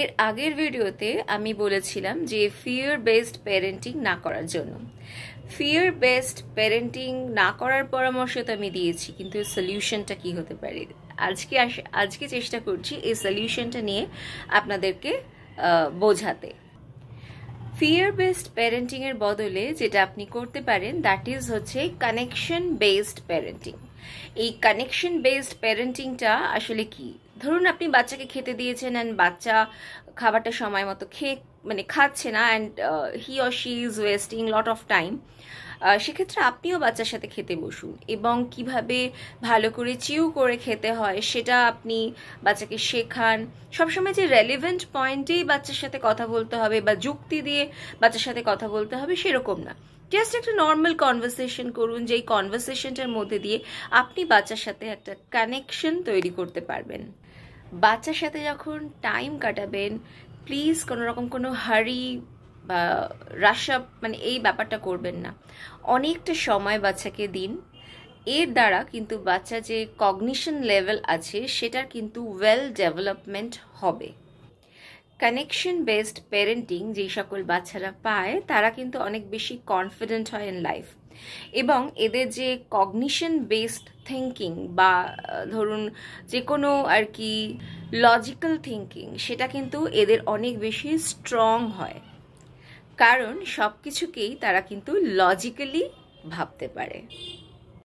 এর আগের ভিডিওতে আমি বলেছিলাম যে ফিয়ার বেসড প্যারেন্টিং না করার জন্য। ফিয়ার বেসড প্যারেন্টিং না করার পরামর্শ তো আমি দিয়েছি, কিন্তু সলিউশনটা কি হতে পারে আজকে চেষ্টা করছি এই সলিউশনটা নিয়ে আপনাদেরকে বোঝাতে। ফিয়ার বেসড প্যারেন্টিং এর বদলে যেটা আপনি করতে পারেন দ্যাট ইজ হচ্ছে কানেকশন বেসড প্যারেন্টিং। এই কানেকশন বেসড প্যারেন্টিংটা আসলে কি? ধরুন আপনি বাচ্চাকে খেতে দিয়েছেন অ্যান্ড বাচ্চা খাবারটা সময় মতো খাচ্ছে না, and he or she is wasting lot of time. সেক্ষেত্রে আপনিও বাচ্চার সাথে খেতে বসুন এবং কিভাবে ভালো করে চিউ করে খেতে হয় সেটা আপনি বাচ্চাকে শেখান। সবসময় যে রেলিভেন্ট পয়েন্টেই বাচ্চার সাথে কথা বলতে হবে বা যুক্তি দিয়ে বাচ্চার সাথে কথা বলতে হবে সেরকম না। জাস্ট একটা নর্মাল কনভারসেশন করুন, যেই কনভারসেশনটার মধ্যে দিয়ে আপনি বাচ্চার সাথে একটা কানেকশন তৈরি করতে পারবেন। বাচ্চার সাথে যখন টাইম কাটাবেন, প্লিজ কোনো হারি বা রাশ আপ এই ব্যাপারটা করবেন না। অনেকটা সময় বাচ্চাকে দিন। এর দ্বারা কিন্তু বাচ্চা যে কগনিশন লেভেল আছে সেটার কিন্তু ওয়েল ডেভেলপমেন্ট হবে। কানেকশন বেসড প্যারেন্টিং যেই সকল বাচ্চারা পায় তারা কিন্তু অনেক বেশি কনফিডেন্ট হয় ইন লাইফ, এবং এদের যে কগনিশন বেসড থিঙ্কিং বা ধরুন যে কোনো আর কি লজিক্যাল থিঙ্কিং সেটা কিন্তু এদের অনেক বেশি স্ট্রং হয়, কারণ সব কিছুকেই তারা কিন্তু লজিক্যালি ভাবতে পারে।